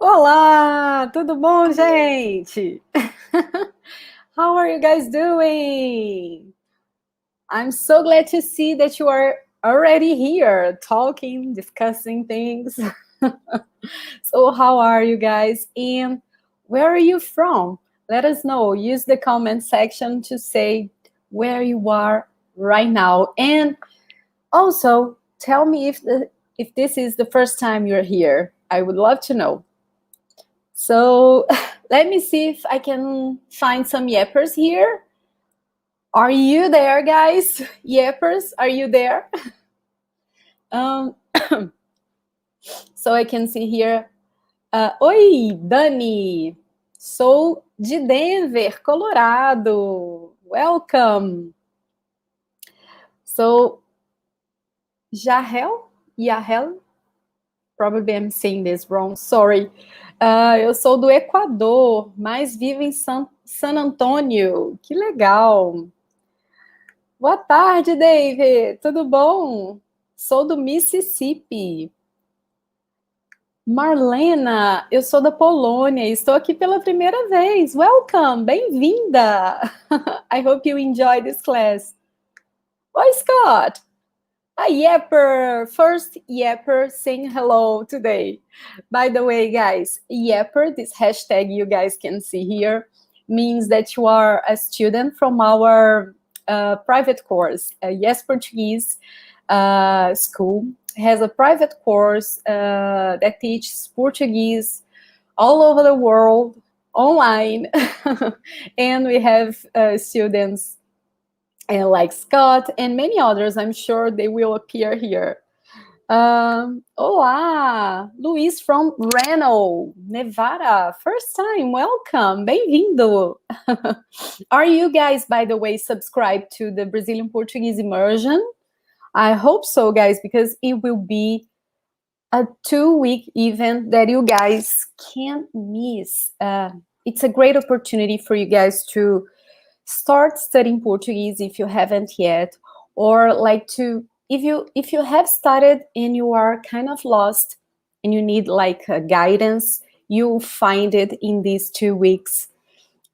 Olá, tudo bom, gente? How are you guys doing? I'm so glad to see that you are already here talking, discussing things. So, how are you guys? And where are you from? Let us know. Use the comment section to say where you are right now. And also, tell me if this is the first time you're here. I would love to know. So let me see if I can find some yappers here. Are you there, guys? Yappers, are you there? Um, so I can see here. Oi, Dani. Sou de Denver, Colorado. Welcome. So, Yahel, probably I'm saying this wrong, sorry. Eu sou do Equador, mas vivo em San Antônio. Que legal. Boa tarde, David. Tudo bom? Sou do Mississippi. Marlena, eu sou da Polônia. Estou aqui pela primeira vez. Welcome, bem-vinda. I hope you enjoy this class. Oi, Scott. A yapper, first yapper saying hello today. By the way, guys, yapper, this hashtag you guys can see here, means that you are a student from our private course. Yes Portuguese school has a private course that teaches Portuguese all over the world, online. And we have students like Scott and many others. I'm sure they will appear here. Olá, Luis from Reno, Nevada. First time, welcome, bem-vindo. Are you guys, by the way, subscribed to the Brazilian Portuguese immersion? I hope so, guys, because it will be a 2-week event that you guys can't miss. It's a great opportunity for you guys to start studying Portuguese if you haven't yet, or like to if you have started and you are kind of lost and you need like guidance, you'll find it in these 2 weeks.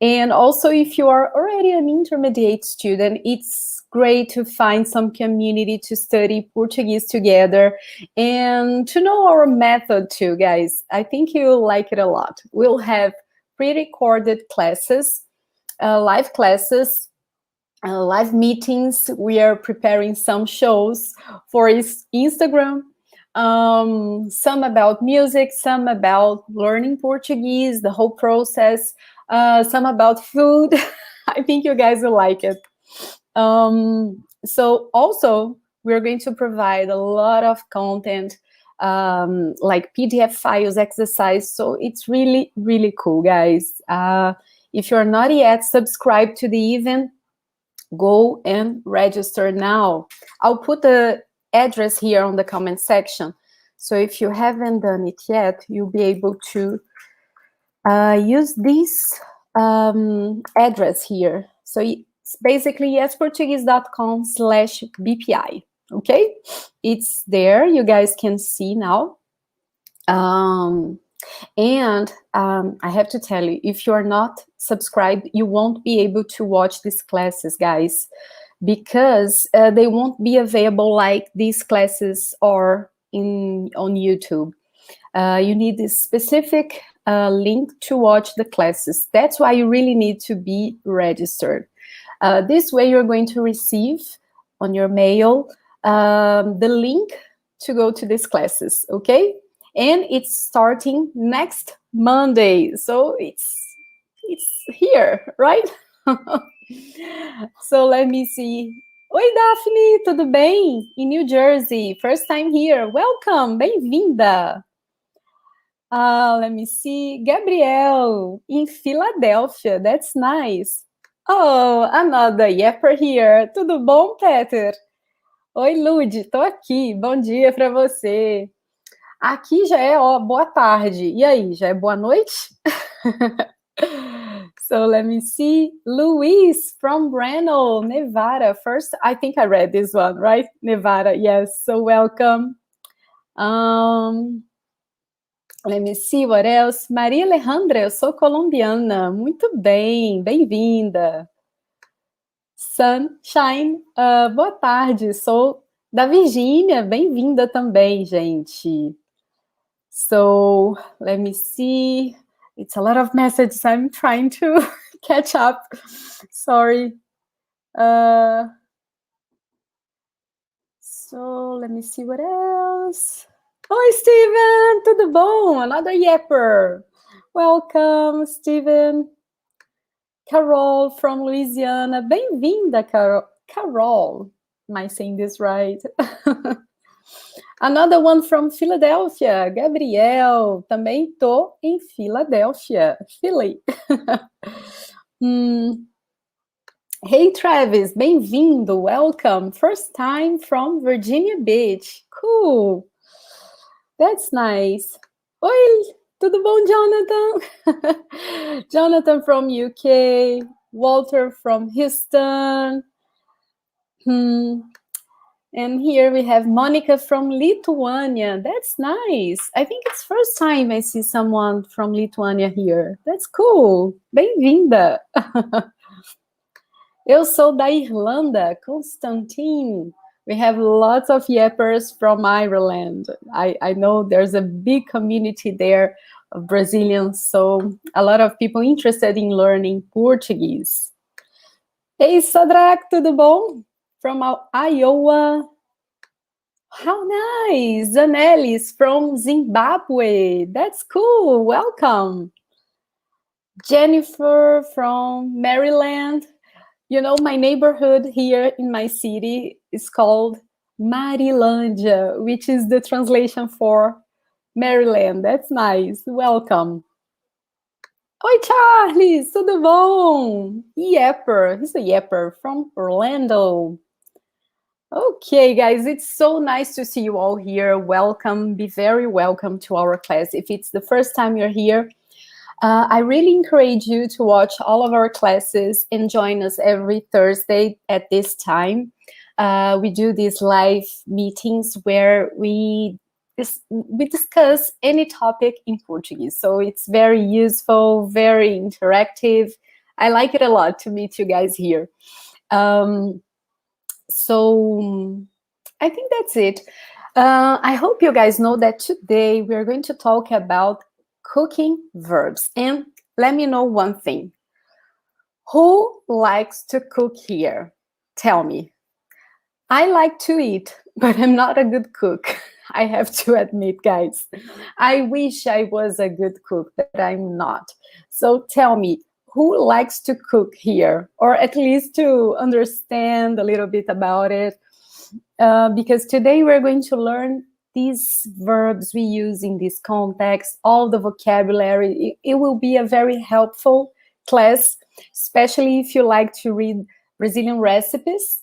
And also, if you are already an intermediate student, it's great to find some community to study Portuguese together and to know our method too, guys. I think you'll like it a lot. We'll have pre-recorded classes, live classes, live meetings. We are preparing some shows for Instagram, some about music, some about learning Portuguese, the whole process, some about food. I think you guys will like it. So also, we're going to provide a lot of content, like PDF files, exercise. So it's really, really cool, guys. If you're not yet subscribed to the event, go and register now. I'll put the address here on the comment section. So if you haven't done it yet, you'll be able to use this address here. So it's basically yesportuguese.com/BPI. Okay, it's there. You guys can see now. And I have to tell you, if you're not subscribed, you won't be able to watch these classes, guys, because they won't be available like these classes are on YouTube. You need this specific link to watch the classes. That's why you really need to be registered. This way, you're going to receive on your mail the link to go to these classes, okay? And it's starting next Monday. So it's here, right? So let me see. Oi, Daphne, tudo bem? In New Jersey, first time here. Welcome, bem-vinda. Let me see. Gabriel, in Philadelphia. That's nice. Oh, another yapper here. Tudo bom, Peter? Oi, Lud, tô aqui. Bom dia para você. Aqui já é, boa tarde. E aí, já é boa noite? So let me see. Luis from Reno, Nevada. First, I think I read this one, right? Nevada, yes. So welcome. Let me see what else. Maria Alejandra, eu sou colombiana. Muito bem, bem-vinda. Sunshine, boa tarde. Sou da Virgínia. Bem-vinda também, gente. So, let me see. It's a lot of messages. I'm trying to catch up. Sorry. So, let me see what else. Oi, Steven! Tudo bom? Another yapper. Welcome, Steven. Carol from Louisiana. Bem-vinda, Carol. Carol. Am I saying this right? Another one from Philadelphia. Gabriel. Também tô em Filadélfia. Philly. Hey, Travis. Bem-vindo. Welcome. First time from Virginia Beach. Cool. That's nice. Oi, tudo bom, Jonathan? Jonathan from UK, Walter from Houston. And here we have Monica from Lithuania. That's nice. I think it's first time I see someone from Lithuania here. That's cool. Bem-vinda. Eu sou da Irlanda, Constantine. We have lots of yappers from Ireland. I know there's a big community there of Brazilians, so a lot of people interested in learning Portuguese. Hey, Sadrak, tudo bom? From Iowa. How nice! Zanelis from Zimbabwe. That's cool. Welcome. Jennifer from Maryland. You know, my neighborhood here in my city is called Marilândia, which is the translation for Maryland. That's nice. Welcome. Oi, Charles! Tudo bom? Yapper. He's a yapper from Orlando. Okay, guys, it's so nice to see you all here. Welcome. Be very welcome to our class. If it's the first time you're here, I really encourage you to watch all of our classes and join us every Thursday at this time. We do these live meetings where we discuss any topic in Portuguese. So it's very useful, very interactive. I like it a lot to meet you guys here. So I think that's it. I hope you guys know that today we're going to talk about cooking verbs. And let me know one thing. Who likes to cook here? Tell me. I like to eat, but I'm not a good cook. I have to admit, guys. I wish I was a good cook, but I'm not. So tell me, who likes to cook here? Or at least to understand a little bit about it? Because today we're going to learn these verbs we use in this context, all the vocabulary. It will be a very helpful class, especially if you like to read Brazilian recipes.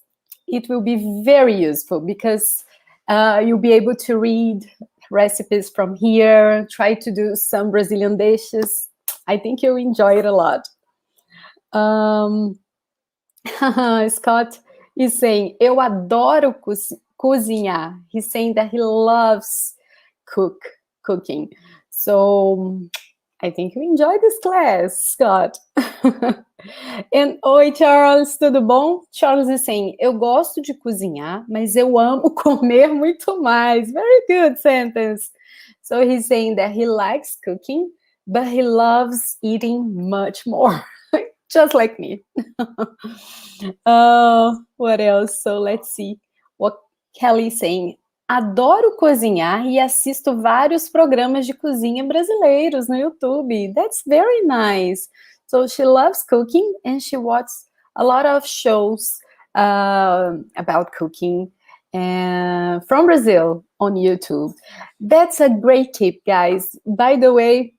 It will be very useful because you'll be able to read recipes from here, try to do some Brazilian dishes. I think you'll enjoy it a lot. Scott is saying, eu adoro cozinhar. He's saying that he loves cooking. So I think you enjoy this class, Scott. And oi, Charles, tudo bom? Charles is saying, eu gosto de cozinhar, mas eu amo comer muito mais. Very good sentence. So he's saying that he likes cooking, but he loves eating much more. Just like me. What else? So let's see what Kelly's saying. Adoro cozinhar e assisto vários programas de cozinha brasileiros no YouTube. That's very nice. So she loves cooking and she watches a lot of shows about cooking from Brazil on YouTube. That's a great tip, guys. By the way,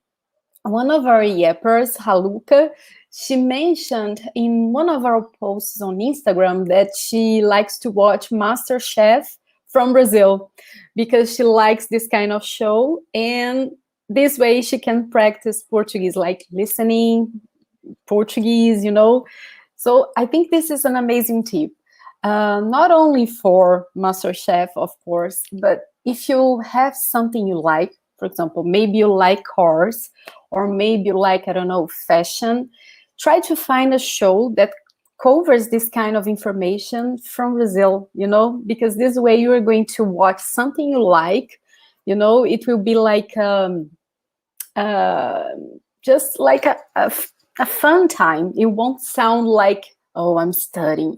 one of our yappers, Haluka, she mentioned in one of our posts on Instagram that she likes to watch MasterChef from Brazil because she likes this kind of show, and this way she can practice Portuguese, like listening Portuguese, you know. So I think this is an amazing tip, not only for MasterChef, of course, but if you have something you like, For example, maybe you like cars, or maybe you like, I don't know, fashion. Try to find a show that covers this kind of information from Brazil, because this way you are going to watch something you like, it will be like just like a fun time. It won't sound like, oh, I'm studying,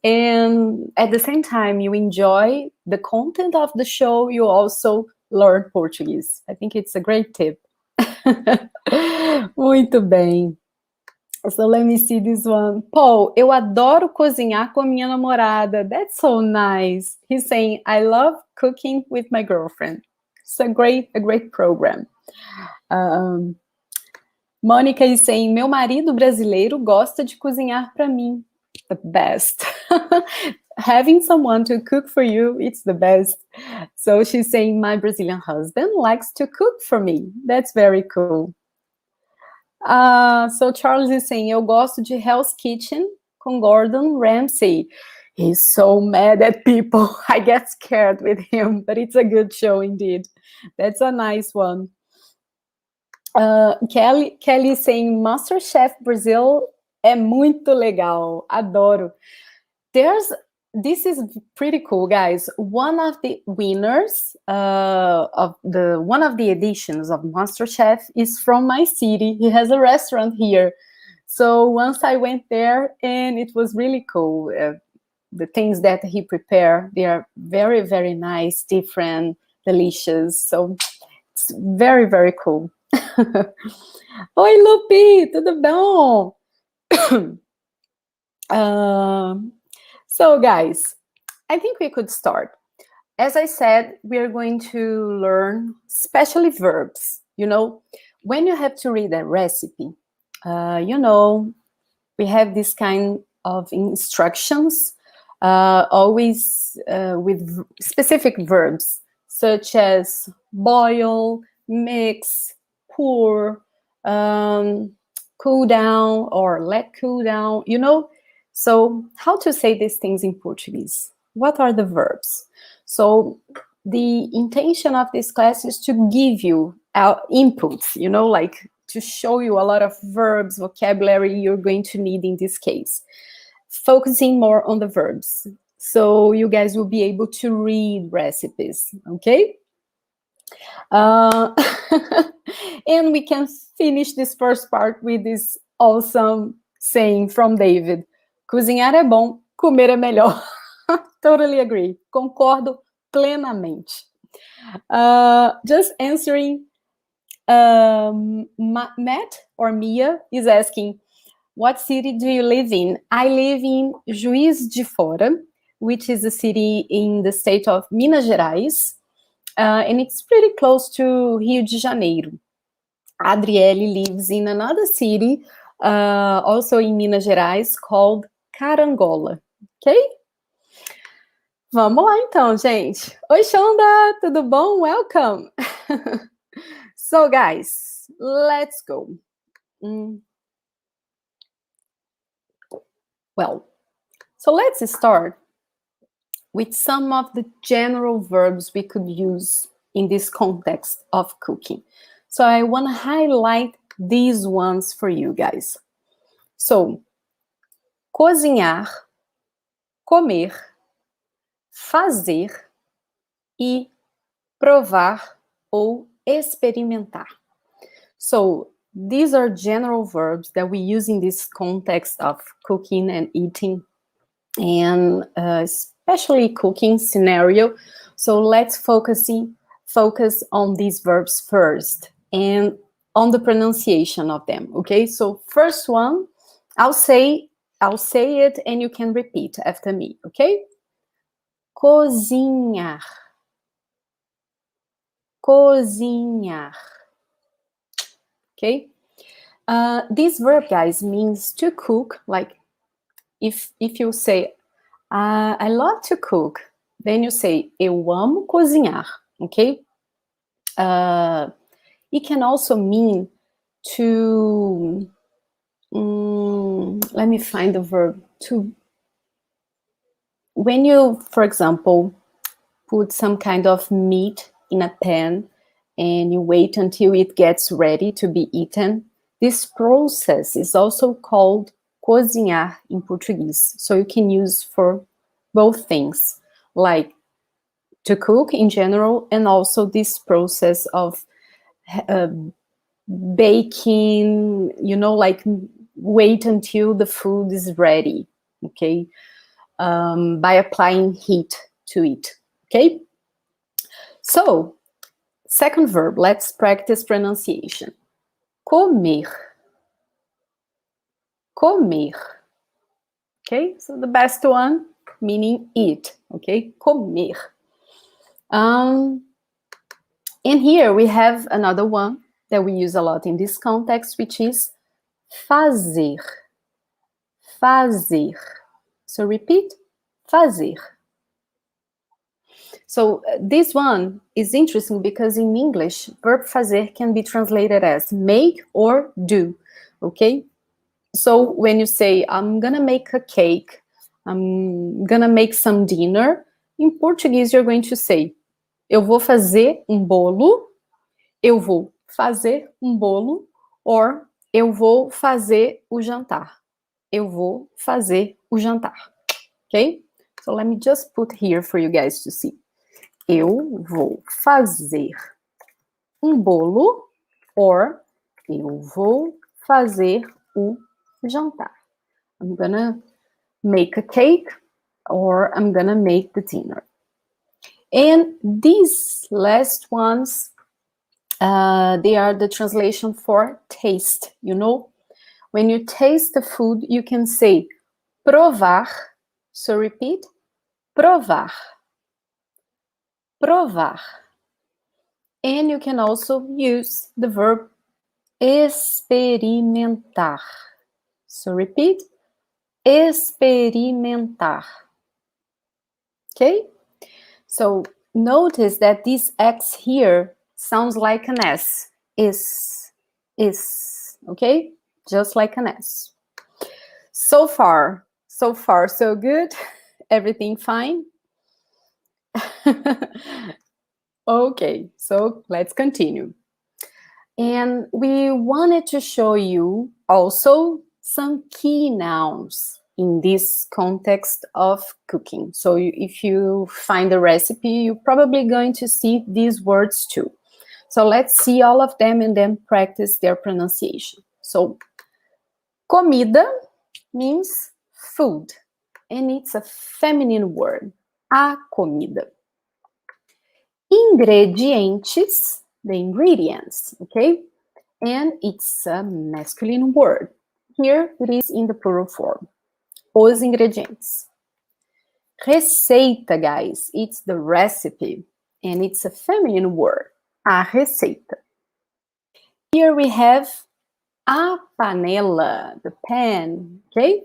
and at the same time you enjoy the content of the show, you also learn Portuguese. I think it's a great tip. Muito bem. So let me see this one. Paul, eu adoro cozinhar com a minha namorada. That's so nice. He's saying, I love cooking with my girlfriend. It's a great program. Mônica is saying, meu marido brasileiro gosta de cozinhar para mim. The best. Having someone to cook for you, it's the best. So she's saying, my Brazilian husband likes to cook for me. That's very cool. So Charles is saying, eu gosto de Hell's Kitchen com Gordon Ramsay. He's so mad at people. I get scared with him, but it's a good show indeed. That's a nice one. Kelly is saying, MasterChef Brazil é muito legal. Adoro. This is pretty cool, guys. One of the winners of one of the editions of MasterChef is from my city. He has a restaurant here. So once I went there, and it was really cool. The things that he prepared, they are very, very nice, different, delicious. So it's very, very cool. Oi, Lupi, tudo bom? So guys, I think we could start. As I said, we are going to learn especially verbs. When you have to read a recipe, we have this kind of instructions, always with specific verbs, such as boil, mix, pour, cool down, or let cool down, So how to say these things in Portuguese? What are the verbs? So the intention of this class is to give you our inputs, like to show you a lot of verbs, vocabulary you're going to need in this case. Focusing more on the verbs. So you guys will be able to read recipes, okay? And we can finish this first part with this awesome saying from David. Cozinhar é bom, comer é melhor. Totally agree. Concordo plenamente. Just answering, Matt or Mia is asking, what city do you live in? I live in Juiz de Fora, which is a city in the state of Minas Gerais, and it's pretty close to Rio de Janeiro. Adriele lives in another city, also in Minas Gerais, called Carangola, ok? Vamos lá então, gente. Oi, Shonda, tudo bom? Welcome. So, guys, let's go. Well, so let's start with some of the general verbs we could use in this context of cooking. So I want to highlight these ones for you guys. So, cozinhar, comer, fazer e provar ou experimentar. So these are general verbs that we use in this context of cooking and eating, and especially cooking scenario. So let's focus on these verbs first and on the pronunciation of them, okay? So first one, I'll say it and you can repeat after me, okay? Cozinhar. Cozinhar. Okay? This verb, guys, means to cook. Like, if you say, I love to cook, then you say, eu amo cozinhar, okay? It can also mean to, let me find the verb, to, when you, for example, put some kind of meat in a pan and you wait until it gets ready to be eaten. This process is also called cozinhar in Portuguese. So you can use for both things, like to cook in general, and also this process of baking, like wait until the food is ready, okay? By applying heat to it, okay? So, second verb, let's practice pronunciation. Comer. Comer. Okay, so the best one, meaning eat, okay? Comer. And here we have another one that we use a lot in this context, which is fazer. Fazer. So repeat, fazer. So this one is interesting because in English, verb fazer can be translated as make or do, okay? So when you say, I'm gonna make a cake, I'm gonna make some dinner, in Portuguese you're going to say, eu vou fazer bolo, eu vou fazer bolo, or eu vou fazer o jantar. Eu vou fazer o jantar, okay? So let me just put here for you guys to see. Eu vou fazer bolo, or eu vou fazer o jantar. I'm gonna make a cake, or I'm gonna make the dinner. And these last ones, they are the translation for taste, When you taste the food, you can say provar. So repeat, provar. Provar. And you can also use the verb experimentar. So repeat, experimentar. Okay? So notice that this X here sounds like an S. Is, okay? Just like an S. So far, so good. Everything fine? Okay, so let's continue. And we wanted to show you also some key nouns in this context of cooking. So if you find the recipe, you're probably going to see these words too. So let's see all of them and then practice their pronunciation. So comida means food, and it's a feminine word, a comida. Ingredientes, the ingredients, okay? And it's a masculine word. Here it is in the plural form. Os ingredientes. Receita, guys, it's the recipe, and it's a feminine word, a receita. Here we have a panela, the pan, okay?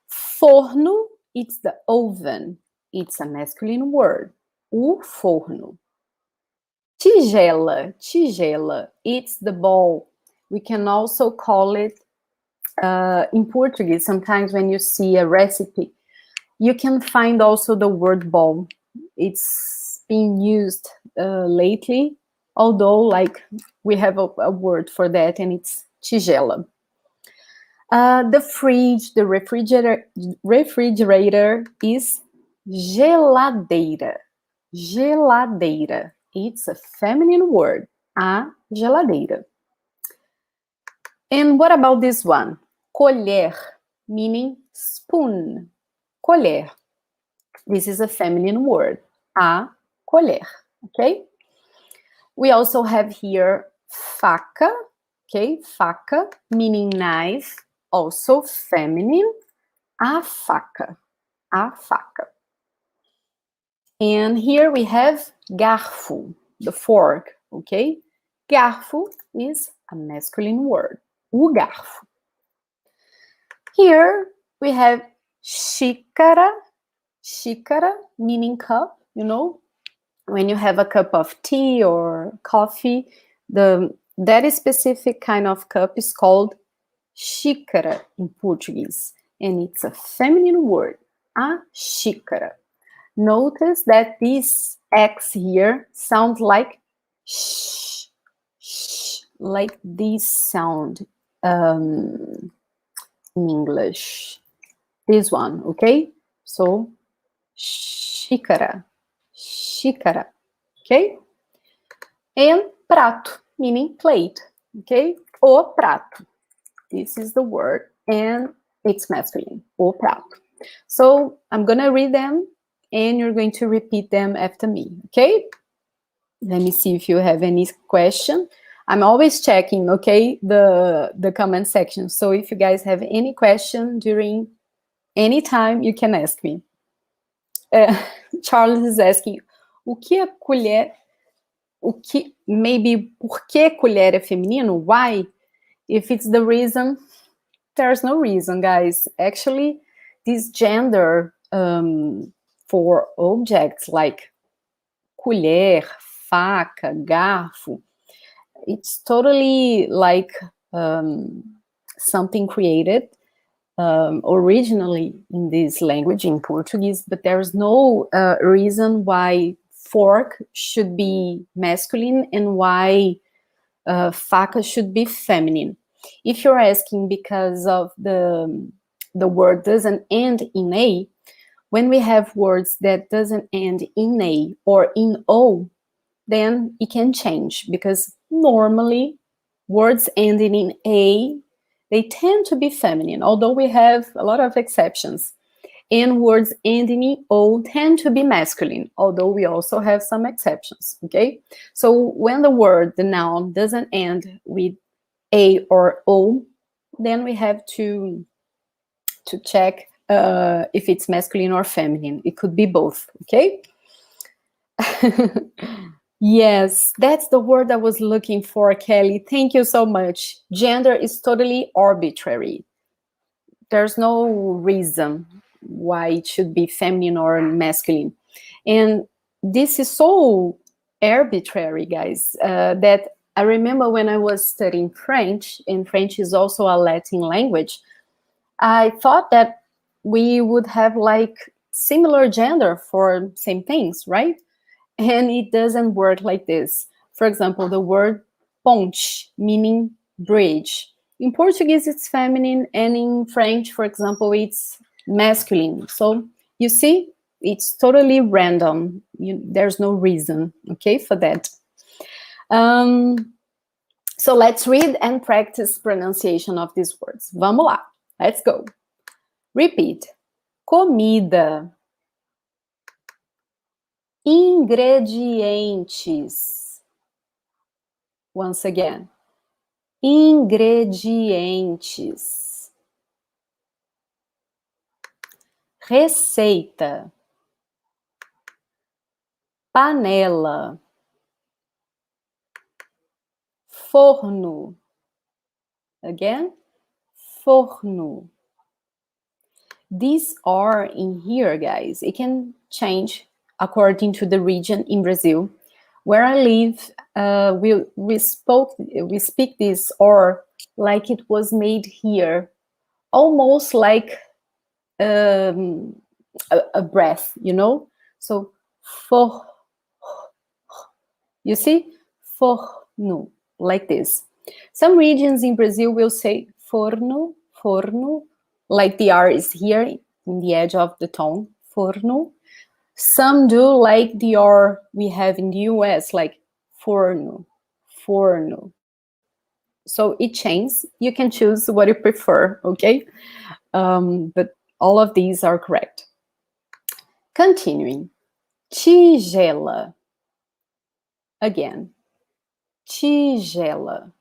Forno, it's the oven. It's a masculine word, o forno. Tigela, it's the bowl. We can also call it, in Portuguese, sometimes when you see a recipe, you can find also the word bowl. It's being used lately, although like we have a word for that, and it's tigela. The fridge, the refrigerator is geladeira. Geladeira. It's a feminine word, a geladeira. And what about this one? Colher, meaning spoon. Colher. This is a feminine word, a colher, okay? We also have here faca, okay? Faca, meaning knife, also feminine, a faca, a faca. And here we have garfo, the fork, okay? Garfo is a masculine word, o garfo. Here we have xícara, xícara meaning cup, when you have a cup of tea or coffee, that specific kind of cup is called xícara in Portuguese, and it's a feminine word, a xícara. Notice that this X here sounds like sh, sh, like this sound in English. This one, okay? So, xícara, xícara, okay? And prato, meaning plate, okay? O prato. This is the word, and it's masculine, o prato. So I'm gonna read them, and you're going to repeat them after me, okay? Let me see if you have any question. I'm always checking, okay, the comment section. So if you guys have any question during any time, you can ask me. Charles is asking, o que é colher? Maybe por que colher é feminino? Why? If it's the reason, there's no reason, guys. Actually, this gender for objects like colher, faca, garfo, it's totally like something created originally in this language, in Portuguese, but there's no reason why fork should be masculine and why faca should be feminine. If you're asking because of the word doesn't end in a, when we have words that doesn't end in a or in o, then it can change, because normally words ending in a, they tend to be feminine, although we have a lot of exceptions. And words ending in o tend to be masculine, although we also have some exceptions, okay? So when the word, the noun, doesn't end with a or o, then we have to check if it's masculine or feminine. It could be both, okay? Yes, that's the word I was looking for, Kelly. Thank you so much. Gender is totally arbitrary. There's no reason why it should be feminine or masculine. And this is so arbitrary, guys, that I remember when I was studying French, and French is also a Latin language, I thought that we would have like similar gender for same things, right? And it doesn't work like this. For example, the word ponte, meaning bridge. In Portuguese, it's feminine, and in French, for example, it's masculine. So you see, it's totally random. There's no reason, okay, for that. So let's read and practice pronunciation of these words. Vamos lá. Let's go. Repeat. Comida. Ingredientes. Once again. Ingredientes. Receita. Panela. Forno. Again, forno. These are in here, guys. It can change according to the region in Brazil. Where I live, we speak this or like it was made here, almost like a breath, you know? So, for, you see? Forno, like this. Some regions in Brazil will say forno, forno, like the R is here in the edge of the tongue, forno. Some do like the R we have in the US, like forno, forno. So it changes. You can choose what you prefer, okay? But all of these are correct. Continuing. Tigela. Again. Tigela.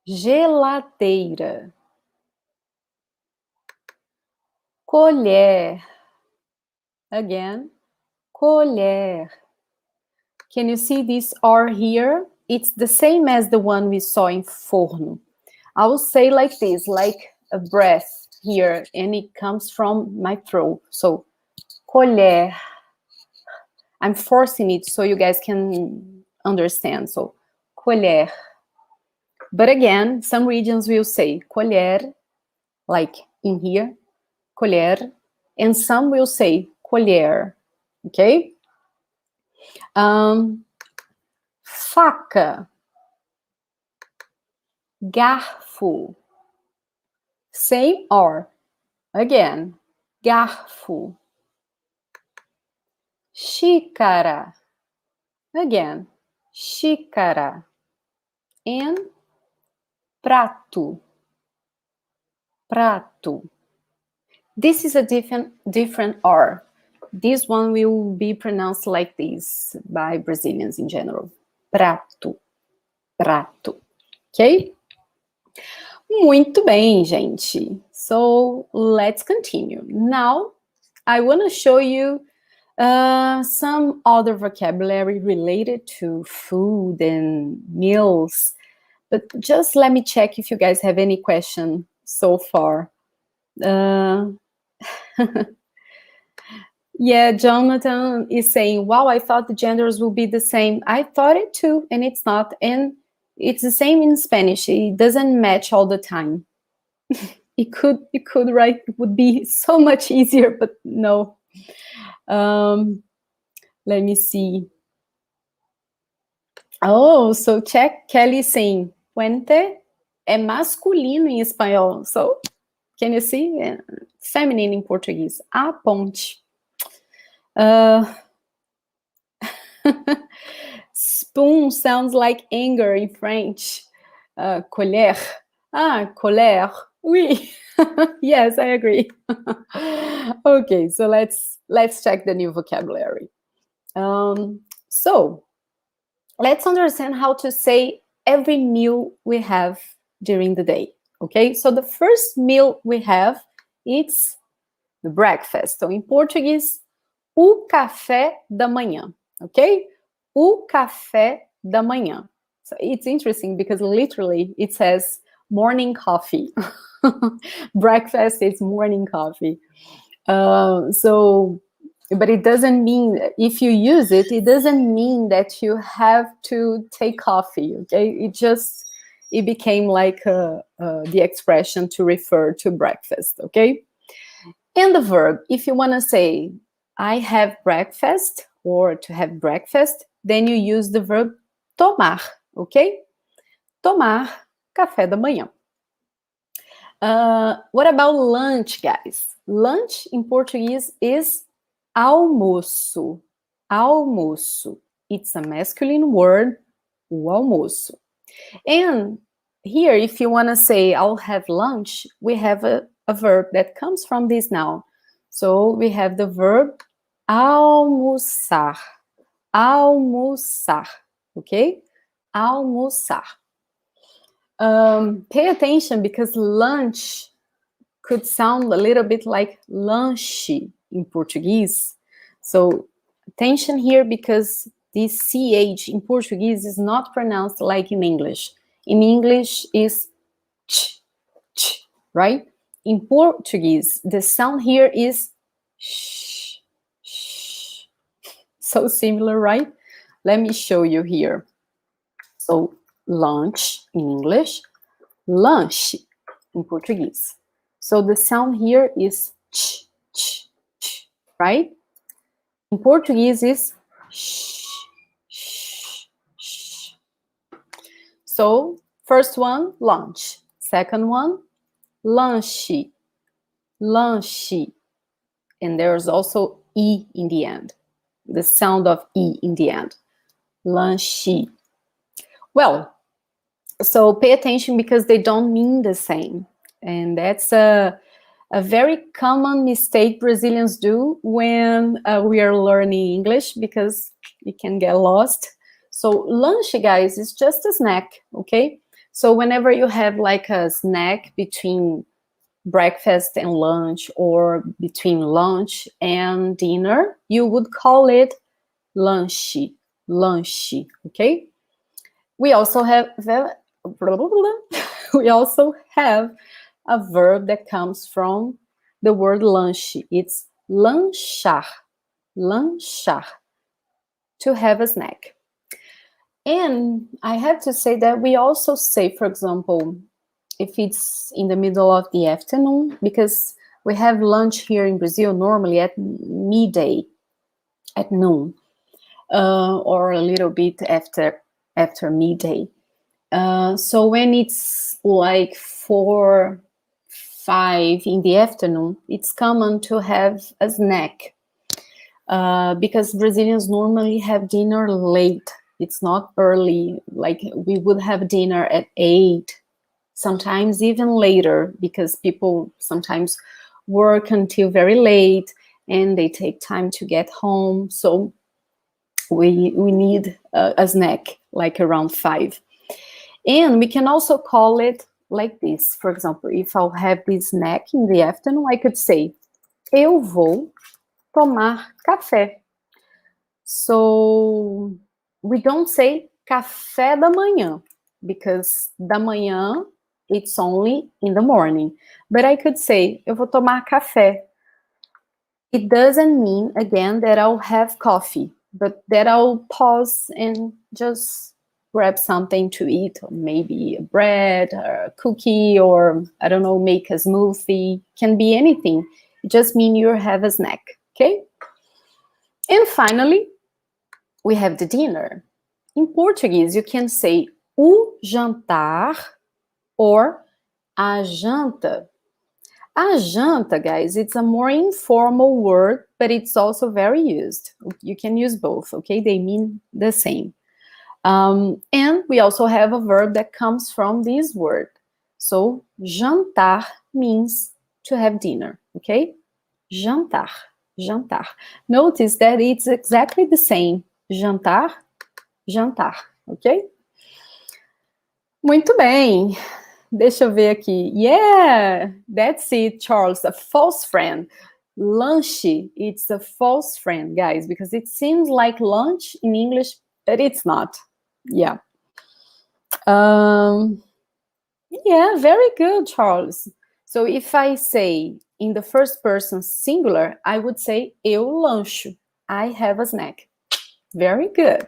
Geladeira. Colher. Again, colher. Can you see this R here? It's the same as the one we saw in forno. I will say like this, like a breath here, and it comes from my throat. So, colher. I'm forcing it so you guys can understand. So, colher. But again, some regions will say colher, like in here, colher, and some will say colher, okay? faca, garfo. Same or. Again, garfo. Xícara. Again, xícara. And prato. Prato. This is a different R. This one will be pronounced like this by Brazilians in general. Prato. Prato. Ok? Muito bem, gente. So let's continue. Now, I want to show you some other vocabulary related to food and meals. But just let me check if you guys have any question so far. Yeah, Jonathan is saying, wow, I thought the genders will be the same. I thought it too, and it's not. And it's the same in Spanish. It doesn't match all the time. It could, right? It would be so much easier, but no. Let me see. Oh, so check Kelly saying, puente é masculino em espanhol. So, can you see? Feminine in Portuguese. A ponte. Spoon sounds like anger in French. Colère. Colère. Oui. Yes, I agree. Okay, so let's check the new vocabulary. So let's understand how to say every meal we have during the day. Okay, so the first meal we have, it's the breakfast. So in Portuguese, o café da manhã. Okay, o café da manhã. So it's interesting because literally it says morning coffee. Breakfast is morning coffee. But it doesn't mean, if you use it, it doesn't mean that you have to take coffee, okay? It became like the expression to refer to breakfast, okay? And the verb, if you want to say, I have breakfast, or to have breakfast, then you use the verb tomar, okay? Tomar café da manhã. What about lunch, guys? Lunch in Portuguese is almoço. Almoço. It's a masculine word, o almoço. And here, if you want to say, I'll have lunch, we have a verb that comes from this noun. So we have the verb almoçar. Almoçar. Okay? Almoçar. Pay attention because lunch could sound a little bit like lanche in Portuguese. So attention here because this CH in Portuguese is not pronounced like in English. In English is ch, right? In Portuguese, the sound here is sh, sh. So similar, right? Let me show you here. So lunch in English, lanche in Portuguese. So the sound here is ch, right? In Portuguese is sh, sh, sh. So first one, lunch. Second one, lanche, lanche. And there's also E in the end. The sound of E in the end. Lanche. Well, so pay attention because they don't mean the same. And that's a very common mistake Brazilians do when we are learning English because it can get lost. So lunch, guys, is just a snack, okay? So whenever you have like a snack between breakfast and lunch or between lunch and dinner, you would call it lanche, lanche, okay? We also have a verb that comes from the word lanche. It's lanchar, lanchar, to have a snack. And I have to say that we also say, for example, if it's in the middle of the afternoon, because we have lunch here in Brazil normally at midday, at noon, or a little bit after after midday. So when it's like 4, 5 in the afternoon, it's common to have a snack because Brazilians normally have dinner late. It's not early. Like we would have dinner at 8, sometimes even later, because people sometimes work until very late and they take time to get home. So we need a snack like around 5. And we can also call it like this. For example, if I'll have this snack in the afternoon, I could say, eu vou tomar café. So we don't say café da manhã, because da manhã, it's only in the morning. But I could say, eu vou tomar café. It doesn't mean, again, that I'll have coffee, but that I'll pause and just grab something to eat, or maybe a bread, or a cookie, or I don't know, make a smoothie. Can be anything. It just means you have a snack, okay? And finally, we have the dinner. In Portuguese, you can say o jantar or a janta. A janta, guys, it's a more informal word, but it's also very used. You can use both, okay? They mean the same. And we also have a verb that comes from this word. So, jantar means to have dinner, okay? Jantar, jantar. Notice that it's exactly the same. Jantar, jantar, ok? Muito bem. Deixa eu ver aqui. Yeah, that's it, Charles. A false friend. Lunch, it's a false friend, guys, because it seems like lunch in English, but it's not. Yeah. Yeah, very good, Charles. So if I say in the first person singular, I would say eu lancho. I have a snack. Very good.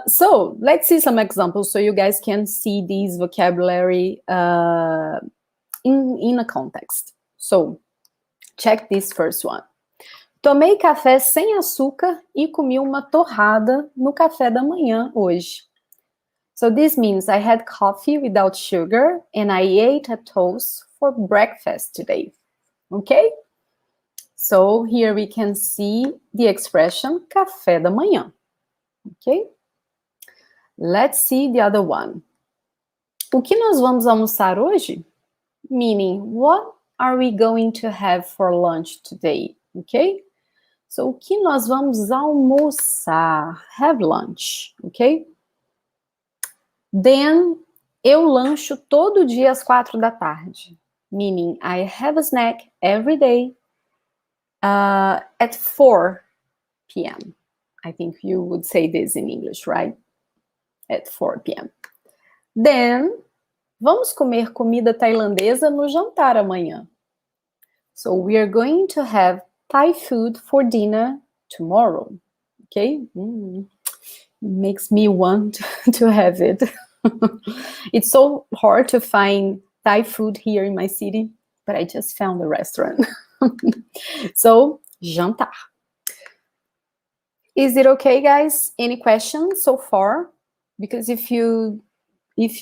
So let's see some examples so you guys can see these vocabulary in a context. So check this first one. Tomei café sem açúcar e comi uma torrada no café da manhã hoje. So this means I had coffee without sugar and I ate a toast for breakfast today. Okay? So here we can see the expression café da manhã. Okay? Let's see the other one. O que nós vamos almoçar hoje? Meaning, what are we going to have for lunch today? Okay? So, o que nós vamos almoçar? Have lunch, okay? Then, eu lancho todo dia às 4 da tarde. Meaning, I have a snack every day at 4 p.m. I think you would say this in English, right? At 4 p.m. Then, vamos comer comida tailandesa no jantar amanhã. So, we are going to have Thai food for dinner tomorrow. Okay? Makes me want to have it. It's so hard to find Thai food here in my city, but I just found a restaurant. So, jantar. Is it okay, guys? Any questions so far? Because if you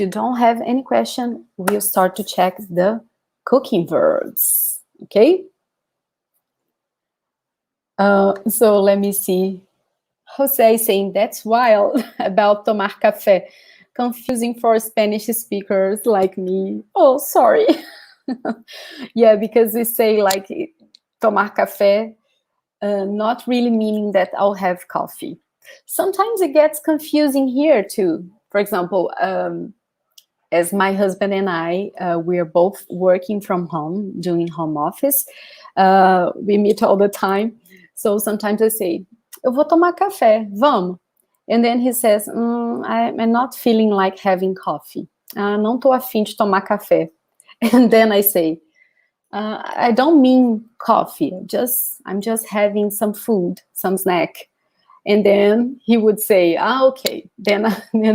don't have any question, we'll start to check the cooking verbs. Okay? So let me see. Jose is saying that's wild about tomar café. Confusing for Spanish speakers like me. Oh, sorry. Yeah, because we say like tomar café, not really meaning that I'll have coffee. Sometimes it gets confusing here too. For example, as my husband and I, we are both working from home, doing home office. We meet all the time. So sometimes I say, eu vou tomar café, vamos. And then he says, I'm not feeling like having coffee. Não tô afim de tomar café. And then I say, I don't mean coffee. I'm just having some food, some snack. And then he would say, okay, then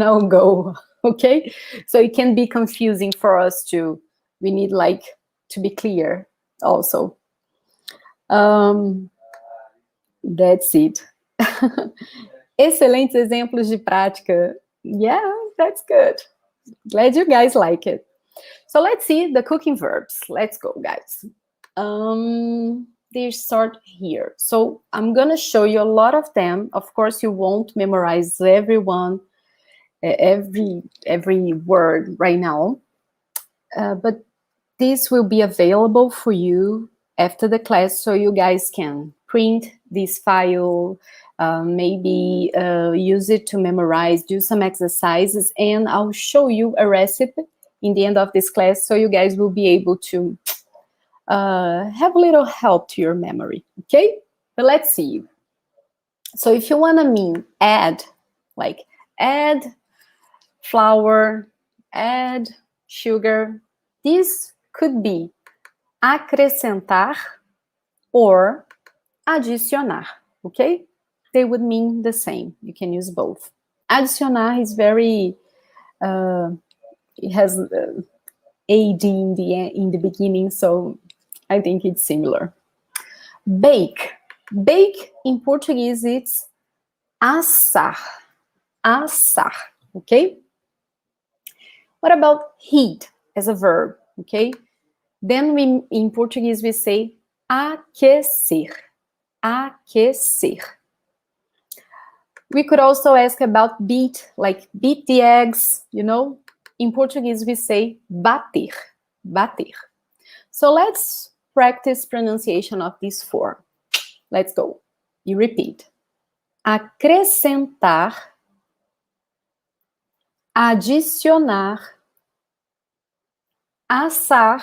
I'll go. Okay, so it can be confusing for us too. We need like to be clear also. That's it. Excelentes exemplos de prática. Yeah, that's good. Glad you guys like it. So let's see the cooking verbs. Let's go, guys. They start here. So I'm gonna show you a lot of them. Of course, you won't memorize every word right now, but this will be available for you after the class, so you guys can print this file, maybe use it to memorize, do some exercises, and I'll show you a recipe in the end of this class, so you guys will be able to have a little help to your memory, okay? But let's see. So if you want to mean add, like add flour, add sugar, this could be acrescentar or adicionar, okay? They would mean the same. You can use both. Adicionar is very, it has AD in the beginning, so I think it's similar. Bake. Bake in Portuguese, it's assar. Assar, okay? What about heat as a verb, okay? Then in Portuguese we say aquecer. Aquecer. We could also ask about beat, like beat the eggs, you know? In Portuguese we say bater. Bater. So let's practice pronunciation of these four. Let's go. You repeat. Acrescentar, adicionar, assar,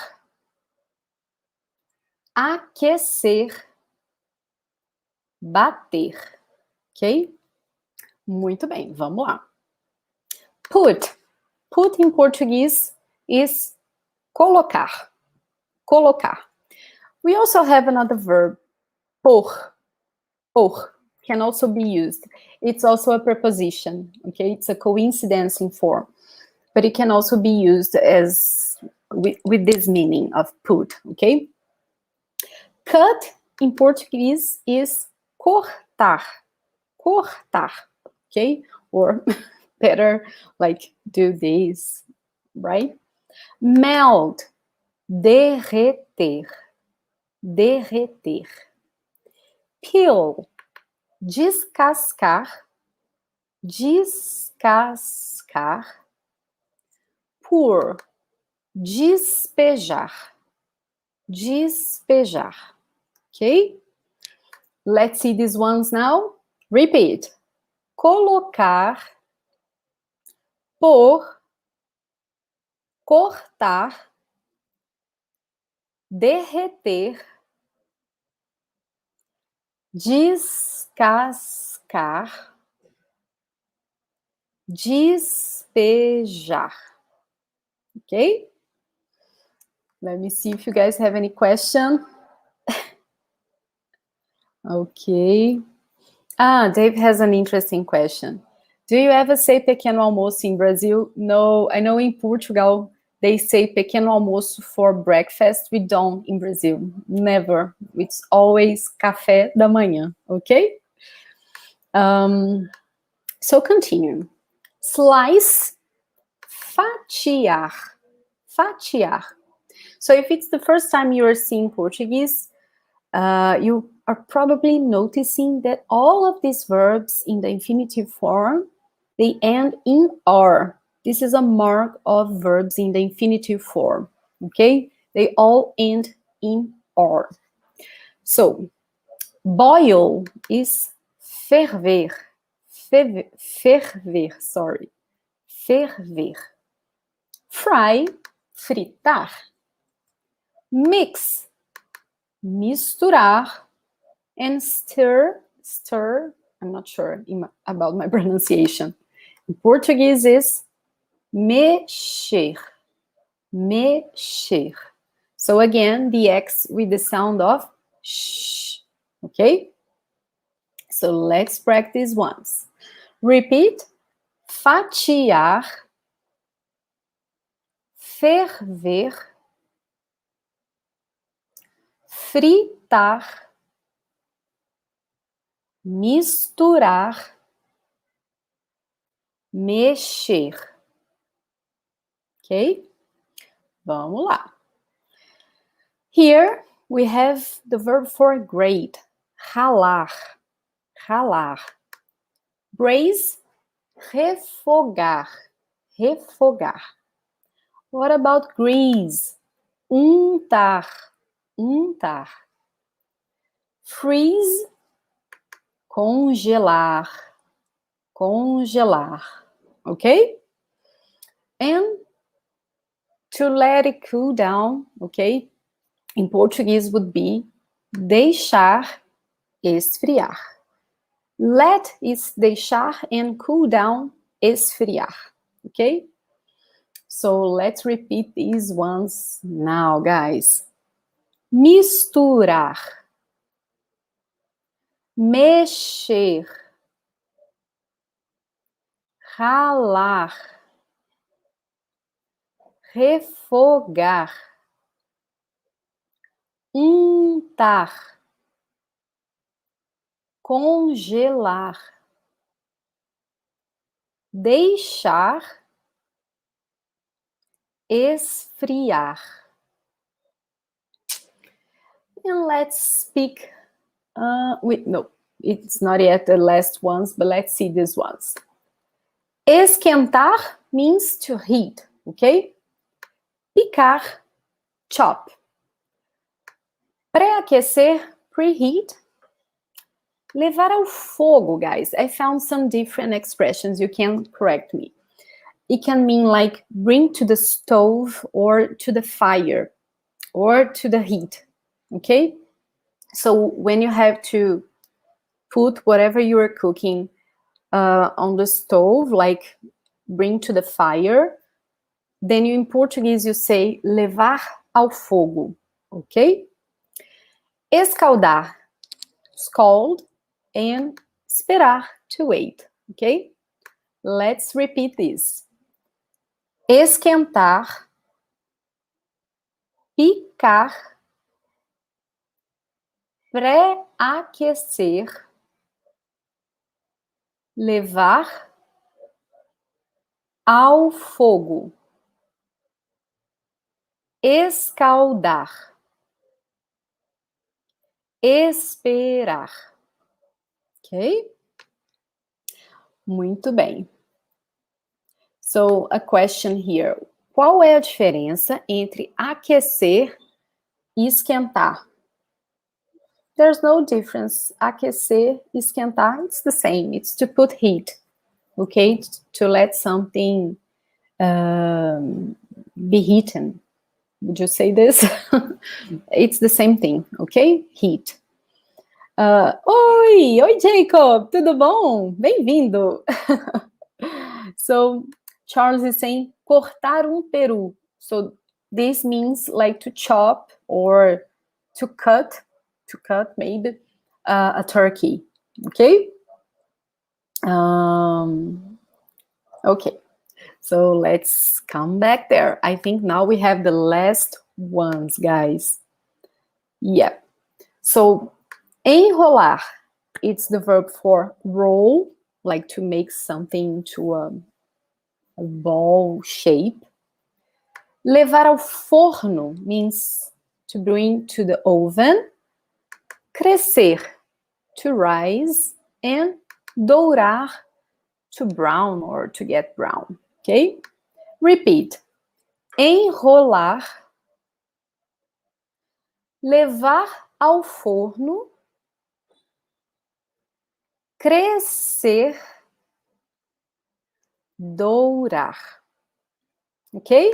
aquecer, bater. Ok? Muito bem, vamos lá. Put. Put in Portuguese is colocar. Colocar. We also have another verb, por. Por can also be used. It's also a preposition, okay? It's a coincidence in form, but it can also be used as with this meaning of put, okay? Cut in Portuguese is cortar. Cortar, okay? Or better, like do this, right? Melt, derreter. Derreter. Peel, descascar, descascar. Pour, despejar, despejar. Okay? Let's see these ones now. Repeat. Colocar, pôr, cortar, derreter, descascar, despejar. Okay? Let me see if you guys have any question. Okay. Dave has an interesting question. Do you ever say pequeno almoço in Brazil? No, I know in Portugal they say pequeno almoço for breakfast. We don't in Brazil. Never. It's always café da manhã, okay? So continue. Slice, fatiar. Fatiar. So if it's the first time you are seeing Portuguese, you are probably noticing that all of these verbs in the infinitive form, they end in R. This is a mark of verbs in the infinitive form, okay? They all end in R. So, boil is ferver. Ferver, sorry. Ferver. Fry, fritar. Mix, misturar, and stir, I'm not sure about my pronunciation. In Portuguese is mexer, mexer. So again, the X with the sound of sh, okay? So let's practice once. Repeat. Fatiar, ferver, fritar, misturar, Mexer. Ok? Vamos lá. Here we have the verb for grate. Ralar. Ralar. Braise. Refogar. Refogar. What about grease? Untar. Untar. Freeze. Congelar. Congelar. Okay? And to let it cool down, okay? In Portuguese would be deixar esfriar. Let is deixar and cool down, esfriar. Okay? So let's repeat these ones now, guys. Misturar. Mexer. Ralar. Refogar. Untar. Congelar. Deixar esfriar. And let's speak. No, it's not yet the last ones, but let's see these ones. Esquentar means to heat, okay? Picar, chop. Pré-aquecer, preheat. Levar ao fogo, guys. I found some different expressions. You can correct me. It can mean like bring to the stove or to the fire or to the heat, okay? So when you have to put whatever you are cooking on the stove, like bring to the fire, then in Portuguese you say levar ao fogo, okay? Escaldar, scald, and esperar, to wait, okay? Let's repeat this. Esquentar, picar, pré-aquecer, levar ao fogo, escaldar, esperar. Ok? Muito bem. So, a question here. Qual é a diferença entre aquecer e esquentar? There's no difference. Aquecer, esquentar, it's the same. It's to put heat, okay? To let something be heaten. Would you say this? It's the same thing, okay? Heat. Oi, Jacob, tudo bom? Bem-vindo. So, Charles is saying cortar peru. So, this means like to chop or to cut maybe a turkey, okay? Okay, so let's come back there. I think now we have the last ones, guys. Yeah, so enrolar, it's the verb for roll, like to make something to a ball shape. Levar ao forno means to bring to the oven. Crescer, to rise. And dourar, to brown or to get brown. Okay? Repeat. Enrolar. Levar ao forno. Crescer. Dourar. Okay?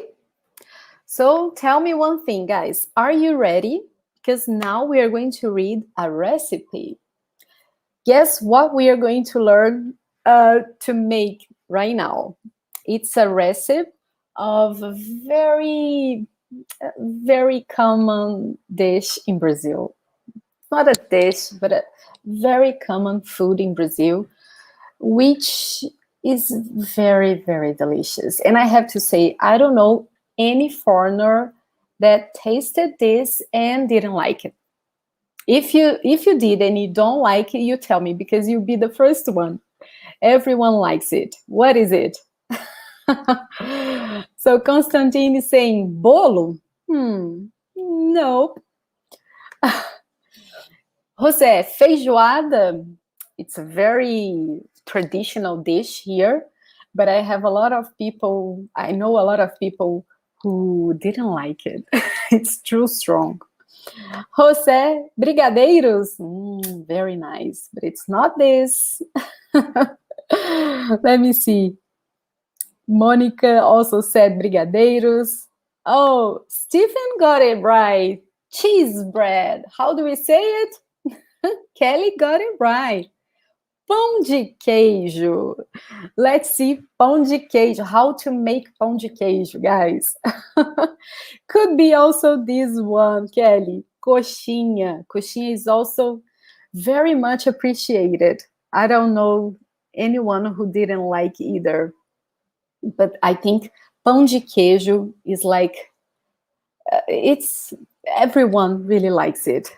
So tell me one thing, guys. Are you ready? Because now we are going to read a recipe. Guess what we are going to learn to make right now? It's a recipe of a very common dish in Brazil. Not a dish, but a very common food in Brazil, which is very, very delicious. And I have to say, I don't know any foreigner that tasted this and didn't like it. If you did and you don't like it, you tell me, because you'll be the first one. Everyone likes it. What is it? So Constantine is saying bolo. Nope. José, feijoada. It's a very traditional dish here, but I have a lot of people, I know a lot of people who didn't like it. It's too strong. José, brigadeiros. Very nice, but it's not this. Let me see. Monica also said brigadeiros. Oh, Stephen got it right. Cheese bread. How do we say it? Kelly got it right. Pão de queijo. Let's see pão de queijo. How to make pão de queijo, guys. Could be also this one, Kelly. Coxinha. Coxinha is also very much appreciated. I don't know anyone who didn't like either. But I think pão de queijo is like, it's, everyone really likes it.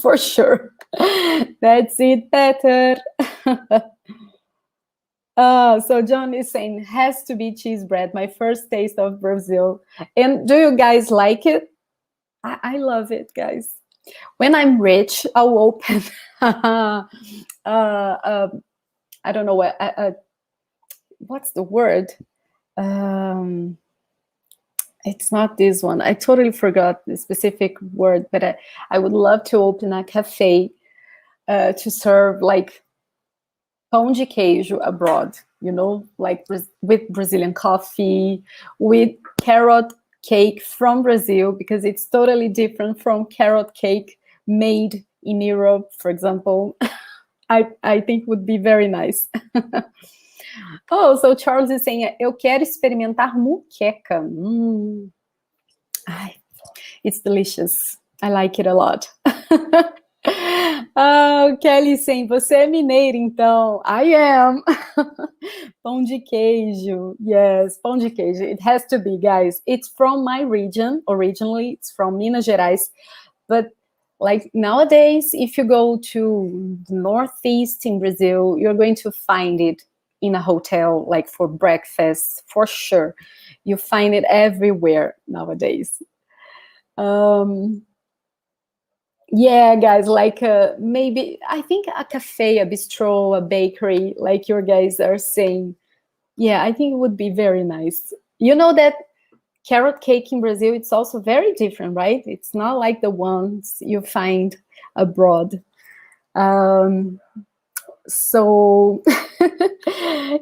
For sure. That's it, Peter. So John is saying, has to be cheese bread, my first taste of Brazil. And do you guys like it? I love it, guys. When I'm rich, I'll open, I don't know what, what's the word? It's not this one. I totally forgot the specific word, but I would love to open a cafe to serve like pão de queijo abroad, you know, like with Brazilian coffee, with carrot cake from Brazil, because it's totally different from carrot cake made in Europe, for example. I think would be very nice. Oh, so Charles is saying, eu quero experimentar muqueca. It's delicious. I like it a lot. Kelly is saying, você é mineira, então. I am. Pão de queijo. Yes, pão de queijo. It has to be, guys. It's from my region. Originally, it's from Minas Gerais. But like nowadays, if you go to the Northeast in Brazil, you're going to find it in a hotel, like for breakfast, for sure. You find it everywhere nowadays. Yeah, guys, like maybe, I think a cafe, a bistro, a bakery, like your guys are saying. Yeah, I think it would be very nice. You know that carrot cake in Brazil, it's also very different, right? It's not like the ones you find abroad. So,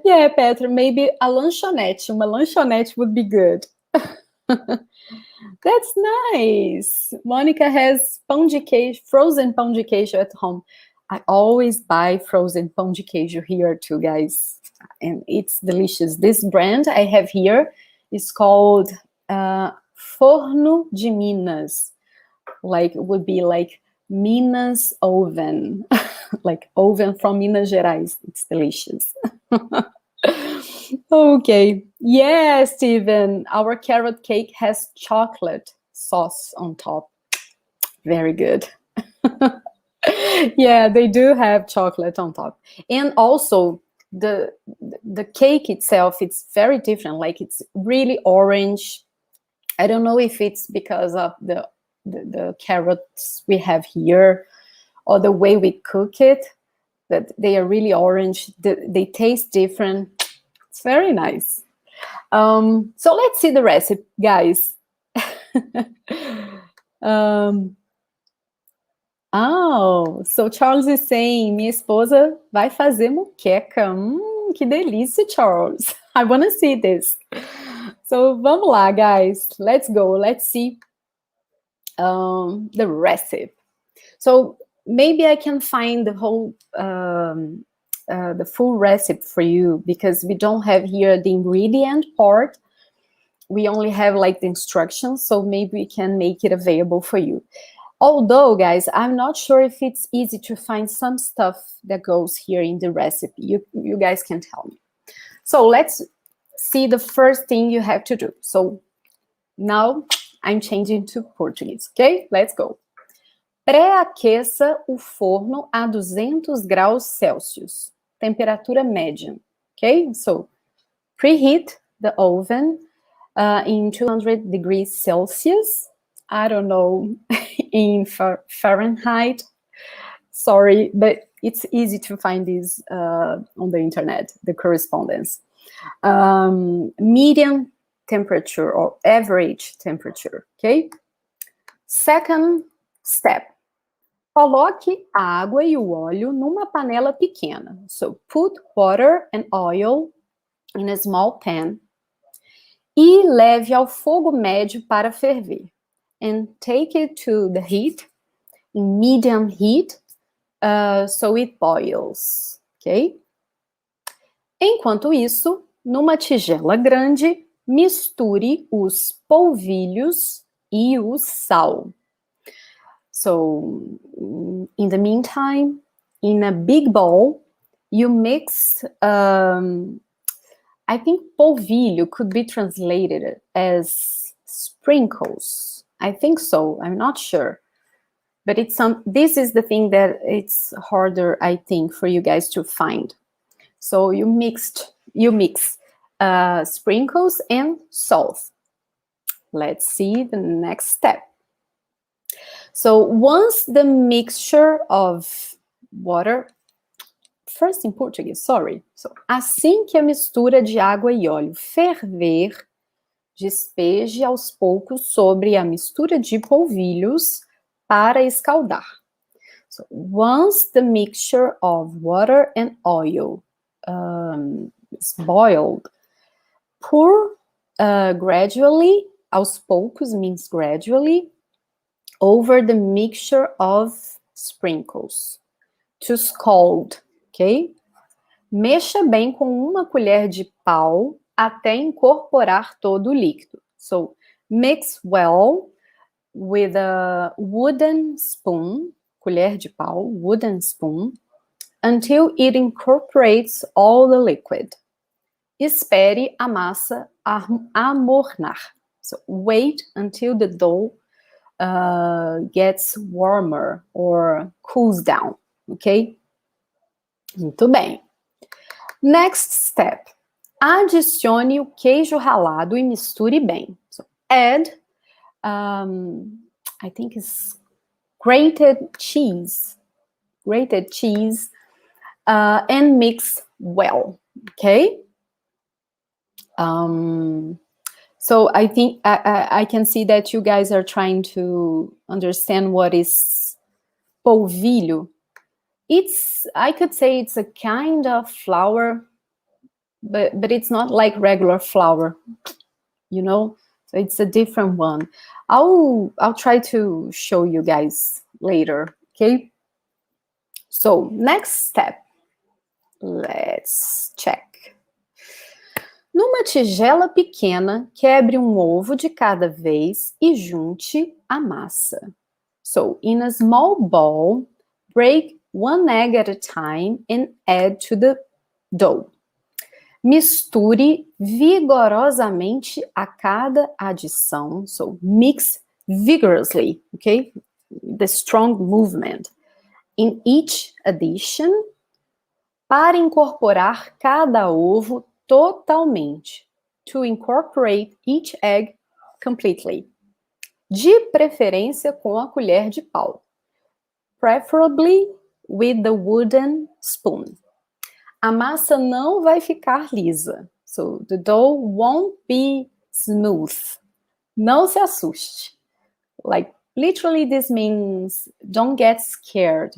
yeah, Petra, maybe a lanchonete. Uma lanchonete would be good. That's nice. Monica has pão de queijo, frozen pão de queijo at home. I always buy frozen pão de queijo here too, guys. And it's delicious. This brand I have here is called Forno de Minas. Like, it would be like Minas oven. Like oven from Minas Gerais. It's delicious. Okay. Yeah, Steven. Our carrot cake has chocolate sauce on top. Very good. Yeah, they do have chocolate on top. And also the cake itself, it's very different. Like, it's really orange. I don't know if it's because of the carrots we have here or the way we cook it, that they are really orange. They taste different. It's very nice. So let's see the recipe, guys. Oh, so Charles is saying, minha esposa vai fazer muqueca. Que delícia, Charles. I want to see this. So vamos lá, guys. Let's go. Let's see the recipe. So maybe I can find the whole the full recipe for you, because we don't have here the ingredient part. We only have like the instructions, so maybe we can make it available for you. Although, guys, I'm not sure if it's easy to find some stuff that goes here in the recipe. You guys can tell me. So let's see the first thing you have to do. So now I'm changing to Portuguese, okay? Let's go. Pré-aqueça o forno a 200 graus Celsius. temperatura média. Okay, so preheat the oven in 200 degrees Celsius. I don't know in Fahrenheit. Sorry, but it's easy to find this on the internet, the correspondence. Medium temperature or average temperature, okay? Second step. Coloque a água e o óleo numa panela pequena. So, put water and oil in a small pan. E leve ao fogo médio para ferver. And take it to the heat, in medium heat, so it boils, ok? Enquanto isso, numa tigela grande, misture os polvilhos e o sal. So, in the meantime, in a big bowl, you mix, I think polvilho could be translated as sprinkles. I think so, I'm not sure. But this is the thing that it's harder, I think, for you guys to find. So you mix sprinkles and salt. Let's see the next step. So once the mixture of water, first in Portuguese, sorry. So, assim que a mistura de água e óleo ferver, despeje aos poucos sobre a mistura de polvilhos para escaldar. So, once the mixture of water and oil is boiled, pour gradually, aos poucos means gradually, over the mixture of sprinkles to scald, ok? Mexa bem com uma colher de pau até incorporar todo o líquido. So, mix well with a wooden spoon, colher de pau, wooden spoon, until it incorporates all the liquid. Espere a massa amornar. So, wait until the dough gets warmer or cools down, ok? Muito bem. Next step. Adicione o queijo ralado e misture bem. So, add, I think it's grated cheese, and mix well, okay? So I think I can see that you guys are trying to understand what is polvilho. I could say it's a kind of flour, but it's not like regular flour, you know? So it's a different one. I'll try to show you guys later, okay? So next step, let's check. Numa tigela pequena, quebre um ovo de cada vez e junte a massa. So, in a small bowl, break one egg at a time and add to the dough. Misture vigorosamente a cada adição. So, mix vigorously, okay? The strong movement. In each addition, para incorporar cada ovo totalmente. To incorporate each egg completely. De preferência com a colher de pau. Preferably with the wooden spoon. A massa não vai ficar lisa. So the dough won't be smooth. Não se assuste. Like, literally this means don't get scared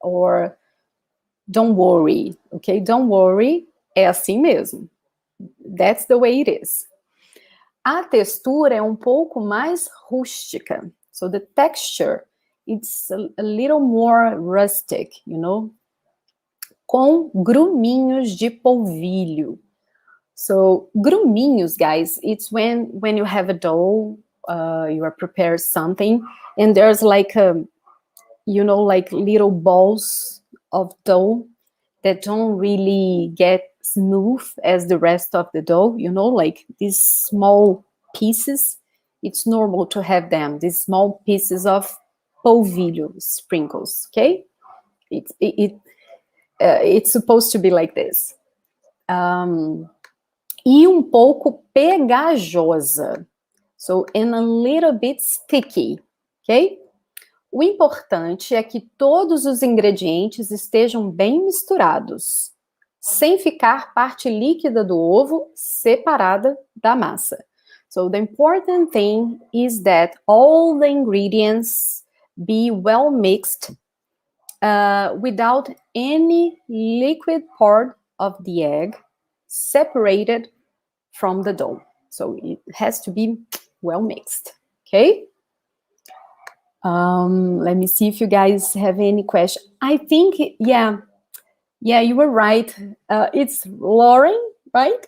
or don't worry, okay? Don't worry, é assim mesmo. That's the way it is. A textura é um pouco mais rústica. So the texture, it's a little more rustic, you know? Com gruminhos de polvilho. So gruminhos, guys, it's when you have a dough, you are prepared something, and there's like like little balls of dough that don't really get smooth as the rest of the dough, you know, like these small pieces. It's normal to have them, these small pieces of polvilho sprinkles, okay? It's supposed to be like this. E pouco pegajosa. So, and a little bit sticky, ok? O importante é que todos os ingredientes estejam bem misturados, sem ficar parte líquida do ovo separada da massa. So the important thing is that all the ingredients be well mixed without any liquid part of the egg separated from the dough. So it has to be well mixed, okay? Let me see if you guys have any question. I think, yeah, you were right. It's Lauren, right?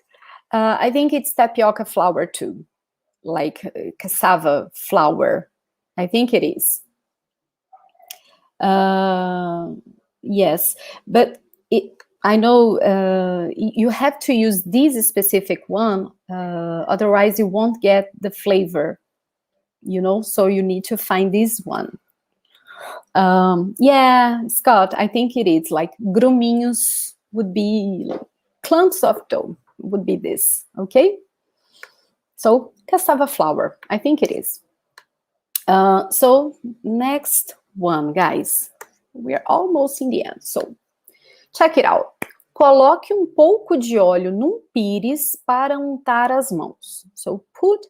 I think it's tapioca flour too, like cassava flour. I think it is. Yes, but I know you have to use this specific one, otherwise you won't get the flavor, you know, so you need to find this one. Yeah, Scott, I think it is like gruminhos would be like clumps of dough would be this, okay? So cassava flour, I think it is. So next one, guys. We're almost in the end, so check it out. Coloque pouco de óleo num pires para untar as mãos. So put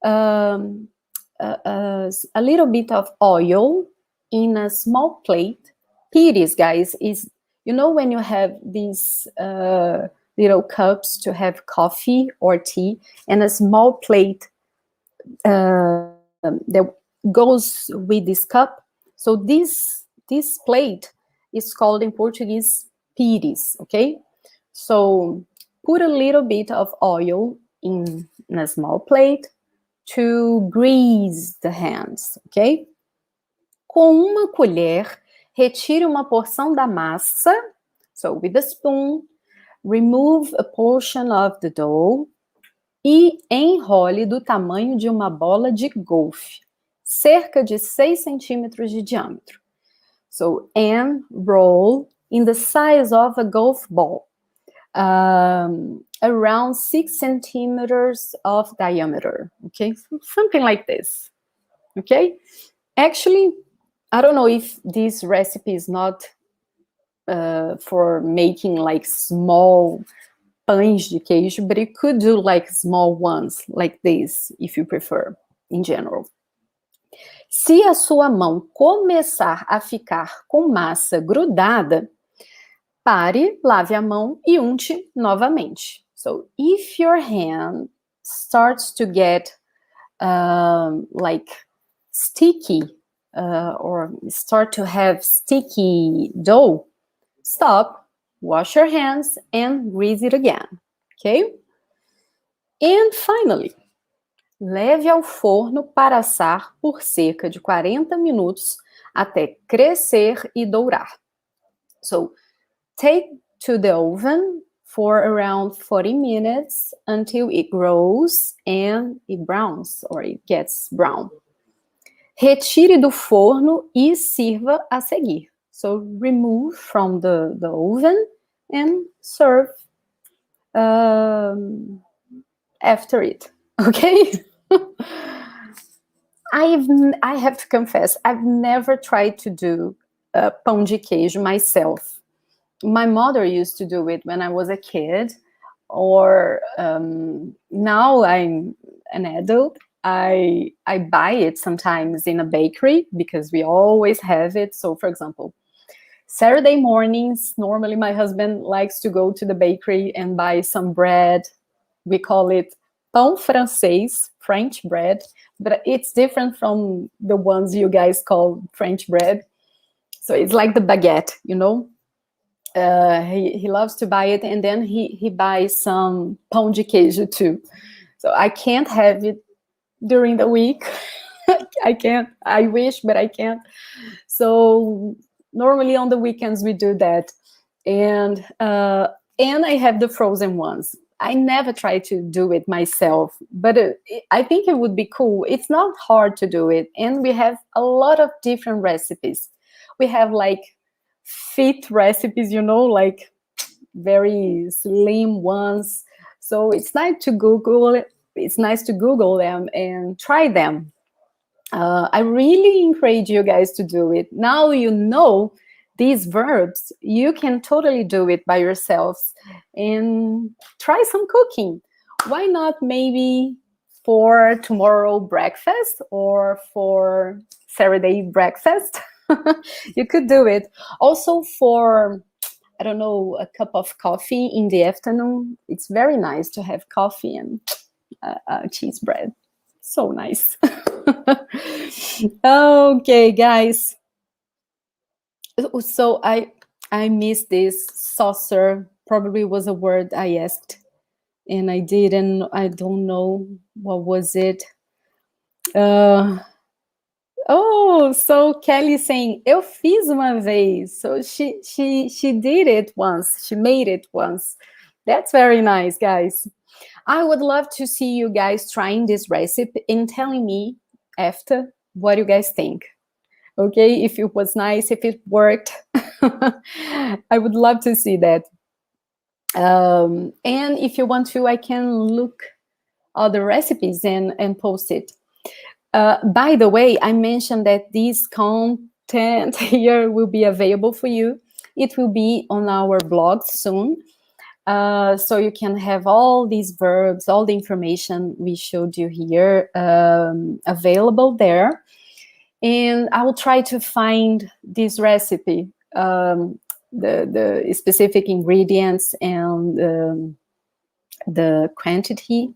a little bit of oil in a small plate. Pires, guys, is, you know, when you have these little cups to have coffee or tea, and a small plate that goes with this cup. So this plate is called in Portuguese pires, okay? So put a little bit of oil in a small plate to grease the hands, ok? Com uma colher, retire uma porção da massa. So with a spoon, remove a portion of the dough e enrole do tamanho de uma bola de golfe, cerca de 6 centímetros de diâmetro. So, and roll in the size of a golf ball, around 6 centimeters of diameter, okay? Something like this, okay? Actually, I don't know if this recipe is not for making like small pães de queijo, but you could do like small ones like this, if you prefer, in general. Se a sua mão começar a ficar com massa grudada, pare, lave a mão e unte novamente. So if your hand starts to get like sticky or start to have sticky dough, stop, wash your hands and grease it again, okay? And finally, leve ao forno para assar por cerca de 40 minutos até crescer e dourar. So, take to the oven for around 40 minutes until it grows and it browns, or it gets brown. Retire do forno e sirva a seguir. So, remove from the oven and serve after it, okay? I have to confess, I've never tried to do pão de queijo myself. My mother used to do it when I was a kid, or now I'm an adult. I buy it sometimes in a bakery because we always have it. So, for example, Saturday mornings, normally my husband likes to go to the bakery and buy some bread. We call it pão francês, French bread, but it's different from the ones you guys call French bread. So it's like the baguette, you know. He loves to buy it, and then he buys some pão de queijo too. So I can't have it during the week. I can't. I wish, but I can't. So normally on the weekends we do that, and I have the frozen ones. I never try to do it myself, but I think it would be cool. It's not hard to do it, and we have a lot of different recipes. We have like fit recipes, you know, like very slim ones. So it's nice to Google it. It's nice to Google them and try them. I really encourage you guys to do it. Now you know these verbs, you can totally do it by yourselves and try some cooking. Why not maybe for tomorrow breakfast or for Saturday breakfast? You could do it. Also for, I don't know, a cup of coffee in the afternoon. It's very nice to have coffee and cheese bread. So nice. Okay, guys. So I missed this. Saucer probably was a word I asked, and I don't know what was it. Oh, so Kelly saying, eu fiz uma vez. So she did it once. She made it once. That's very nice, guys. I would love to see you guys trying this recipe and telling me after what you guys think. Okay, if it was nice, if it worked. I would love to see that. And if you want to, I can look other recipes and post it. By the way, I mentioned that this content here will be available for you. It will be on our blog soon. So you can have all these verbs, all the information we showed you here available there. And I will try to find this recipe, the specific ingredients and the quantity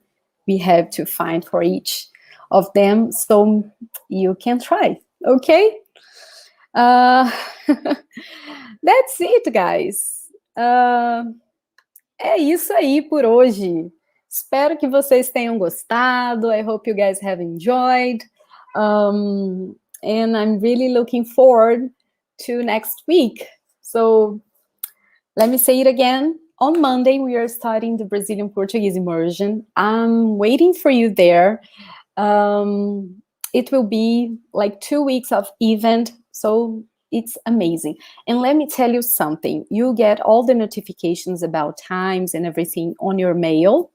we have to find for each of them, so you can try. Okay? That's it, guys. É isso aí por hoje. Espero que vocês tenham gostado. I hope you guys have enjoyed. And I'm really looking forward to next week. So let me say it again. On Monday, we are starting the Brazilian Portuguese immersion. I'm waiting for you there. It will be like 2 weeks of event, so it's amazing. And let me tell you something. You get all the notifications about times and everything on your mail.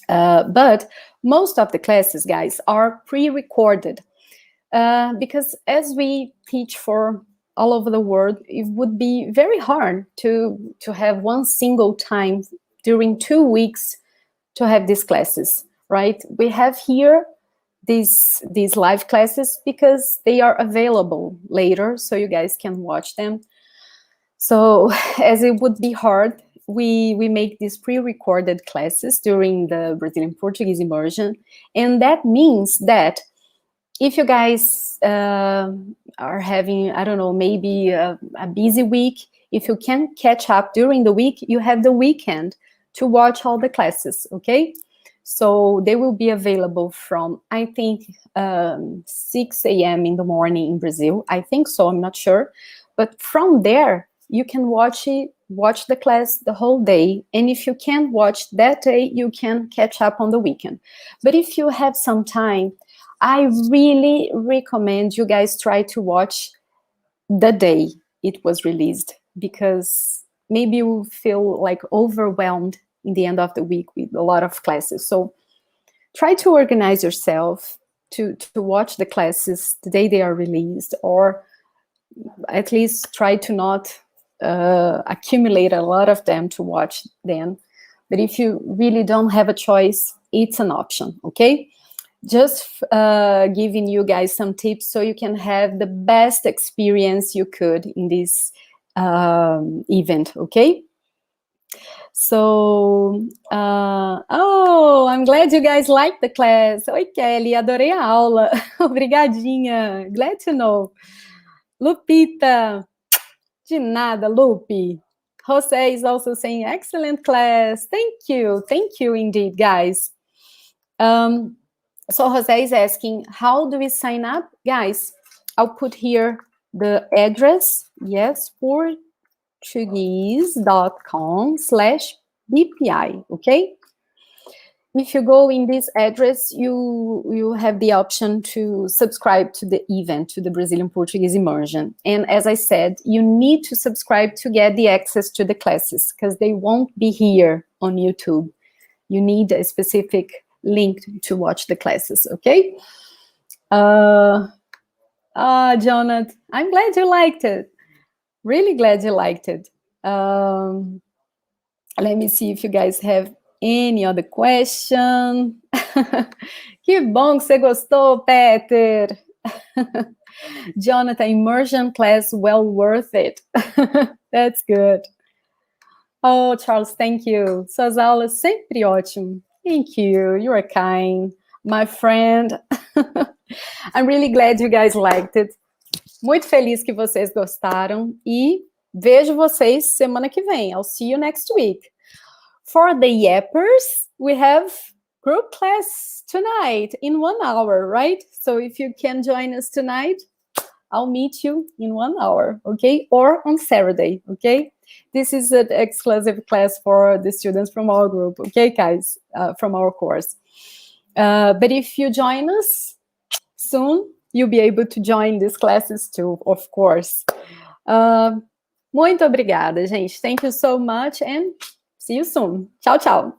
But most of the classes, guys, are pre-recorded. Because as we teach for all over the world, it would be very hard to have one single time during 2 weeks to have these classes, right? We have here these live classes because they are available later, so you guys can watch them. So as it would be hard, we make these pre-recorded classes during the Brazilian Portuguese immersion, and that means that if you guys are having, I don't know, maybe a busy week, if you can catch up during the week, you have the weekend to watch all the classes, okay? So they will be available from, I think, 6 a.m. in the morning in Brazil. I think so, I'm not sure. But from there, you can watch the class the whole day. And if you can't watch that day, you can catch up on the weekend. But if you have some time, I really recommend you guys try to watch the day it was released, because maybe you feel like overwhelmed in the end of the week with a lot of classes. So try to organize yourself to watch the classes the day they are released, or at least try to not accumulate a lot of them to watch then. But if you really don't have a choice, it's an option, okay? Just giving you guys some tips so you can have the best experience you could in this event, okay? So, oh, I'm glad you guys liked the class. Oi, Kelly, adorei a aula. Obrigadinha. Glad to know. Lupita, de nada, Lupi. Jose is also saying, excellent class. Thank you indeed, guys. So Jose is asking, how do we sign up? Guys, I'll put here the address. Yes, portuguese.com/BPI, okay? If you go in this address, you have the option to subscribe to the event, to the Brazilian Portuguese immersion. And as I said, you need to subscribe to get the access to the classes, because they won't be here on YouTube. You need a specific link to watch the classes, okay? Jonathan, I'm glad you liked it. Really glad you liked it. Let me see if you guys have any other question. Que bom que você gostou, Peter. Jonathan, immersion class, well worth it. That's good. Oh, Charles, thank you. Suas aulas sempre ótimo. Thank you. You are kind, my friend. I'm really glad you guys liked it. Muito feliz que vocês gostaram e vejo vocês semana que vem. I'll see you next week. For the yappers, we have group class tonight in 1 hour, right? So if you can join us tonight, I'll meet you in 1 hour, okay? Or on Saturday, okay? This is an exclusive class for the students from our group, okay, guys, from our course. But if you join us soon, you'll be able to join these classes too, of course. Muito obrigada, gente. Thank you so much and see you soon. Tchau, tchau.